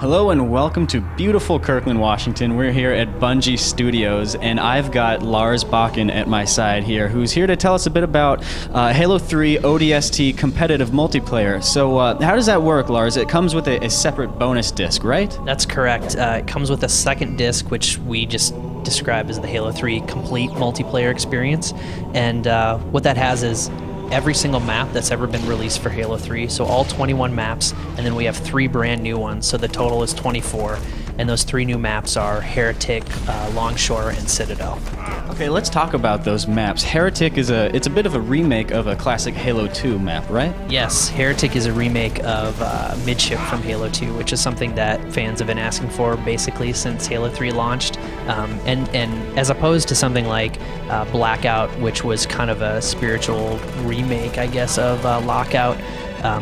Hello and welcome to beautiful Kirkland, Washington. We're here at Bungie Studios, and I've got Lars Bakken at my side here, who's here to tell us a bit about Halo 3 ODST competitive multiplayer. So how does that work, Lars? It comes with a separate bonus disc, right? That's correct. It comes with a second disc, which we just describe as the Halo 3 complete multiplayer experience. And what that has is every single map that's ever been released for Halo 3, so all 21 maps, and then we have 3 brand new ones, so the total is 24, and those 3 new maps are Heretic, Longshore, and Citadel. Okay, let's talk about those maps. Heretic is it's a bit of a remake of a classic Halo 2 map, right? Yes, Heretic is a remake of Midship from Halo 2, which is something that fans have been asking for basically since Halo 3 launched, and as opposed to something like Blackout, which was kind of a spiritual remake, I guess, of Lockout.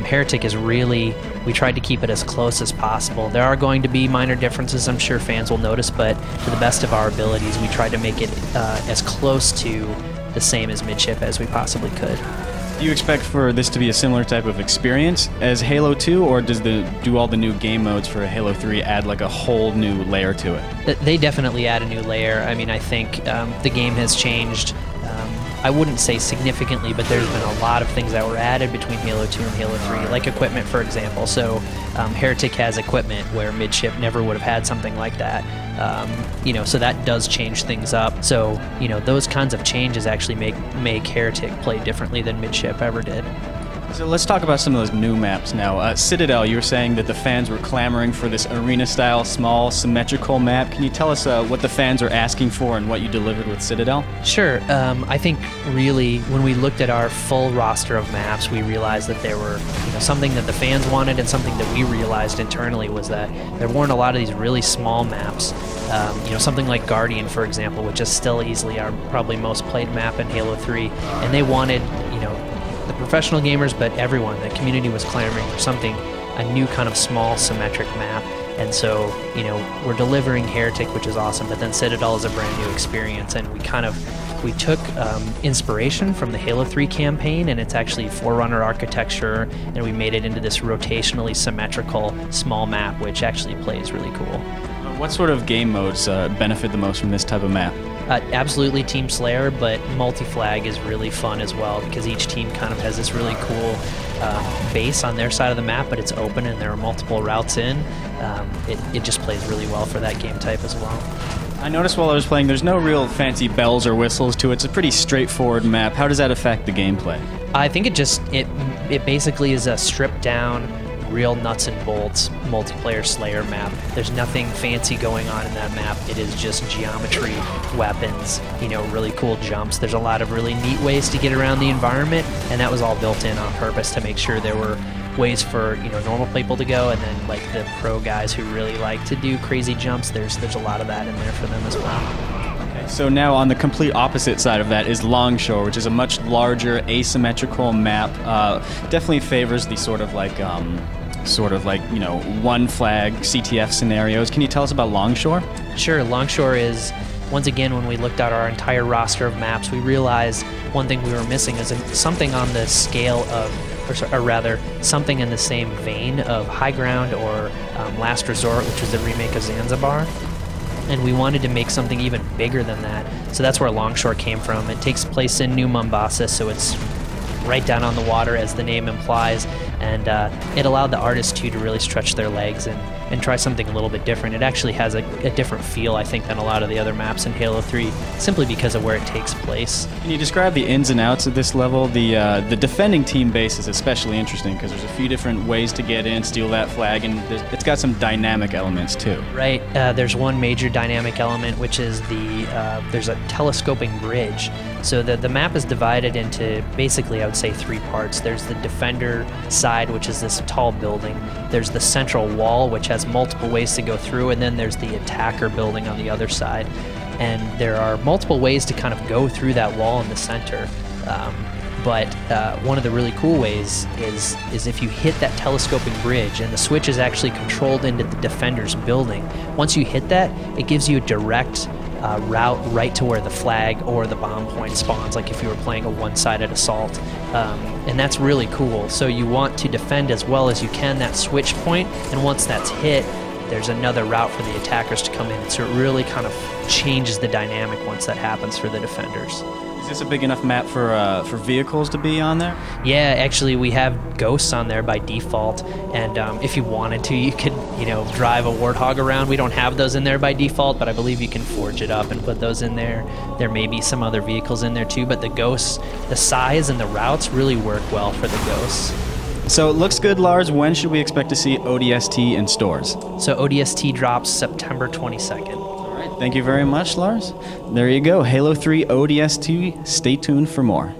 Heretic is really, we tried to keep it as close as possible. There are going to be minor differences, I'm sure fans will notice, but to the best of our abilities, we tried to make it as close to the same as Midship as we possibly could. Do you expect for this to be a similar type of experience as Halo 2, or do all the new game modes for Halo 3 add like a whole new layer to it? They definitely add a new layer. I mean, I think the game has changed. I wouldn't say significantly, but there's been a lot of things that were added between Halo 2 and Halo 3, like equipment, for example. So Heretic has equipment where Midship never would have had something like that. So that does change things up. So, those kinds of changes actually make Heretic play differently than Midship ever did. So let's talk about some of those new maps now. Citadel, you were saying that the fans were clamoring for this arena-style, small, symmetrical map. Can you tell us what the fans are asking for and what you delivered with Citadel? Sure. I think really when we looked at our full roster of maps, we realized that there were something that the fans wanted, and something that we realized internally was that there weren't a lot of these really small maps. Something like Guardian, for example, which is still easily our probably most played map in Halo 3, and they wanted, the professional gamers, but everyone, the community was clamoring for a new kind of small symmetric map. And so, we're delivering Heretic, which is awesome, but then Citadel is a brand new experience, and we took inspiration from the Halo 3 campaign, and it's actually Forerunner architecture, and we made it into this rotationally symmetrical small map, which actually plays really cool. What sort of game modes benefit the most from this type of map? Absolutely Team Slayer, but multi-flag is really fun as well, because each team kind of has this really cool base on their side of the map, but it's open and there are multiple routes in. It just plays really well for that game type as well. I noticed while I was playing there's no real fancy bells or whistles to it. It's a pretty straightforward map. How does that affect the gameplay? I think it basically is a stripped down, real nuts and bolts multiplayer Slayer map. There's nothing fancy going on in that map. It is just geometry, weapons, really cool jumps. There's a lot of really neat ways to get around the environment, and that was all built in on purpose to make sure there were ways for normal people to go, and then like the pro guys who really like to do crazy jumps, there's a lot of that in there for them as well. So now on the complete opposite side of that is Longshore, which is a much larger asymmetrical map. Definitely favors the sort of like one flag CTF scenarios. Can you tell us about Longshore? Sure. Longshore is, once again, when we looked at our entire roster of maps, we realized one thing we were missing is something on the scale of, or rather, something in the same vein of High Ground or Last Resort, which was the remake of Zanzibar. And we wanted to make something even bigger than that. So that's where Longshore came from. It takes place in New Mombasa, so it's right down on the water, as the name implies, and it allowed the artists to really stretch their legs and try something a little bit different. It actually has a different feel, I think, than a lot of the other maps in Halo 3, simply because of where it takes place. Can you describe the ins and outs of this level? The defending team base is especially interesting because there's a few different ways to get in, steal that flag, and it's got some dynamic elements too. Right. There's one major dynamic element, which is there's a telescoping bridge. So the map is divided into basically, I would say, 3 parts. There's the defender side, which is this tall building. There's the central wall, which has multiple ways to go through, and then there's the attacker building on the other side. And there are multiple ways to kind of go through that wall in the center. But one of the really cool ways is if you hit that telescoping bridge, and the switch is actually controlled into the defender's building. Once you hit that, it gives you a direct route right to where the flag or the bomb point spawns, like if you were playing a one-sided assault. And that's really cool. So you want to defend as well as you can that switch point, and once that's hit, there's another route for the attackers to come in. So it really kind of changes the dynamic once that happens for the defenders. Is this a big enough map for vehicles to be on there? Yeah, actually, we have ghosts on there by default, and if you wanted to, you could, drive a Warthog around. We don't have those in there by default, but I believe you can forge it up and put those in there. There may be some other vehicles in there too, but the ghosts, the size and the routes really work well for the ghosts. So it looks good, Lars. When should we expect to see ODST in stores? So ODST drops September 22nd. Thank you very much, Lars. There you go, Halo 3 ODST. Stay tuned for more.